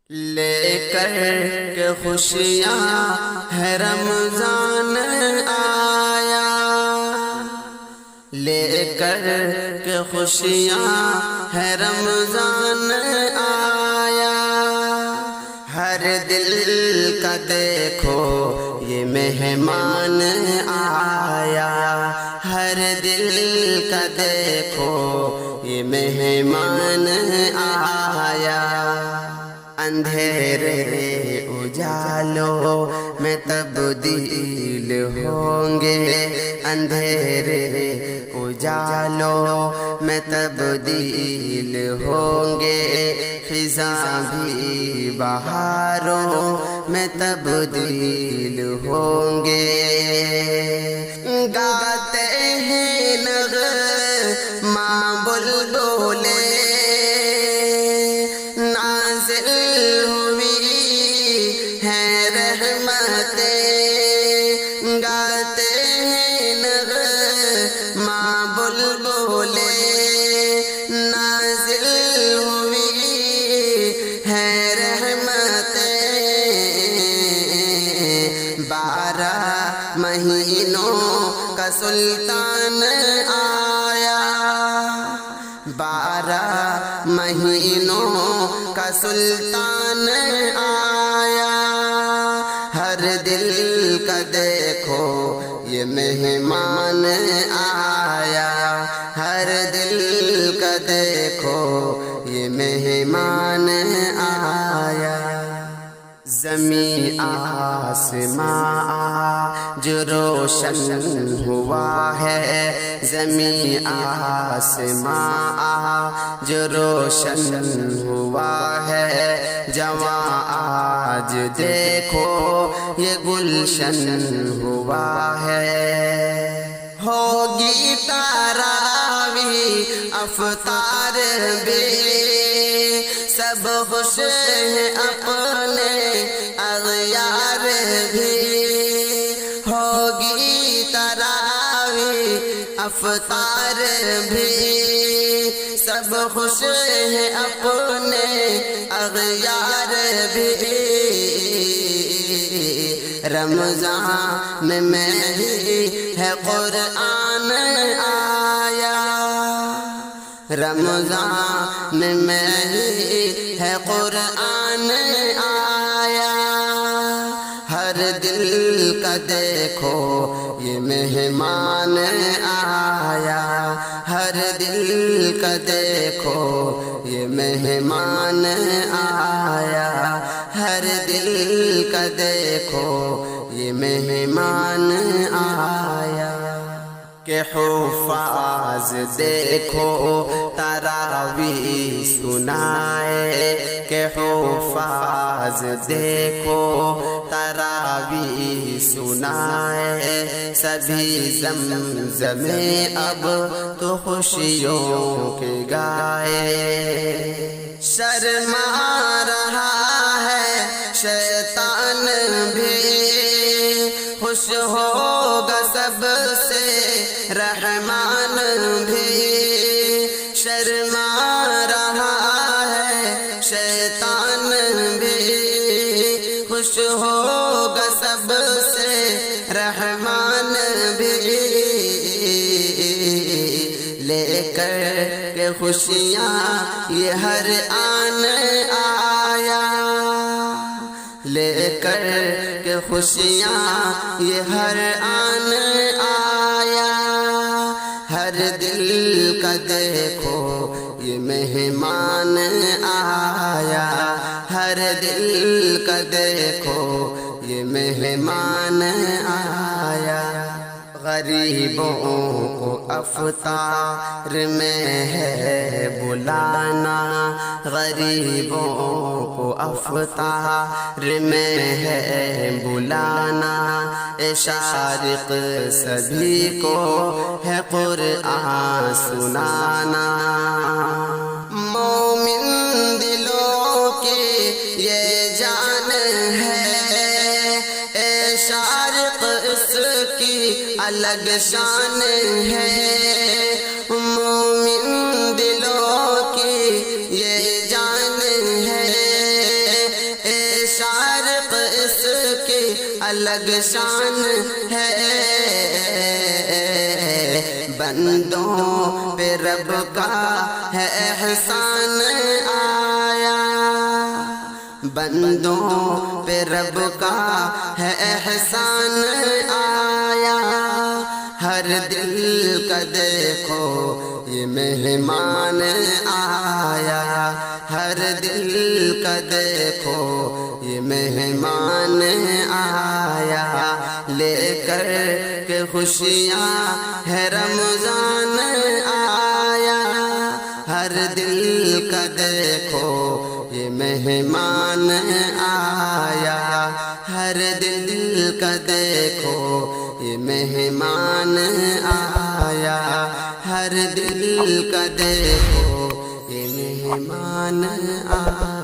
لے کر کے خوشیاں ہے رمضان آیا، لے کر کے خوشیاں ہے رمضان آیا، ہر دل کا دیکھو یہ مہمان آیا، ہر دل کا دیکھو یہ مہمان آیا، اندھیرے اجالوں میں تبدیل ہوں گے، اندھیرے اجالوں میں تبدیل ہوں گے، خزاں بھی بہاروں میں تبدیل ہوں گے، گاتے ہیں نغمہ بلبلیں، نازل ہوئی ہیں رحمتیں، گاتے ہیں نغمہ بلبلیں، نازل ہوئی ہیں رحمتیں، 12 مہینوں کا سلطان آیا، 12 مہینوں کا سلطان آیا، ہر دل کا دیکھو یہ مہمان آیا، ہر دل کا دیکھو یہ مہمان آیا، زمین آسمان آج روشن ہوا ہے، زمین آسمان آج روشن ہوا ہے، جواں آج دیکھو یہ گلشن ہوا ہے، ہوگی تراویح افطار بھی، سب خوش ہیں اپنے اغیار بھی، ہوگی تراویح افطار بھی، سب خوش ہیں اپنے اغیار بھی، رمضان میں ہی ہے قرآن آیا، رمضان میں ہی ہے قرآن آیا، ہر دل کا دیکھو یہ مہمان آیا، ہر دل کا دیکھو یہ مہمان آیا، ہر دل کا دیکھو یہ مہمان آیا، کہ حفاظ دیکھو تراویح سنائے، کہ حفاظ دیکھو تراویح سنائے، سبھی زمزم اب تو خوشیوں کے گائے، شرما رہا ہے شیطان بھی، خوش ہوگا سب سے رحمان بھی، شرما رہا ہے شیطان بھی، خوش ہوگا سب سے رحمان بھی، لے کر کے خوشیاں یہ ہر آن آیا، لے کر کے خوشیاں یہ ہر آن آیا، ہر دل کا دیکھو یہ مہمان آیا، ہر دل کا دیکھو یہ مہمان آیا، غریبوں کو افطار میں ہے بلانا، غریبوں کو افطار میں ہے بلانا، اے شارق سبھی کو ہے قرآن سنانا، مومن دلوں کی یہ جان ہے، اے شارق اس کی الگ شان ہے، مومن دلوں کی یہ جان ہے، الگ شان ہے بندوں پہ رب کا ہے احسان آیا بندوں پہ رب کا ہے احسان آیا ہر دل کا دیکھو یہ مہمان آیا ہر دل کا دیکھو یہ مہمان آیا لے کر کے خوشیاں ہے رمضان آیا ہر دل کا دیکھو یہ مہمان آیا ہر دل کا دیکھو یہ مہمان آیا ہر دل کا دیکھو یہ مہمان آیا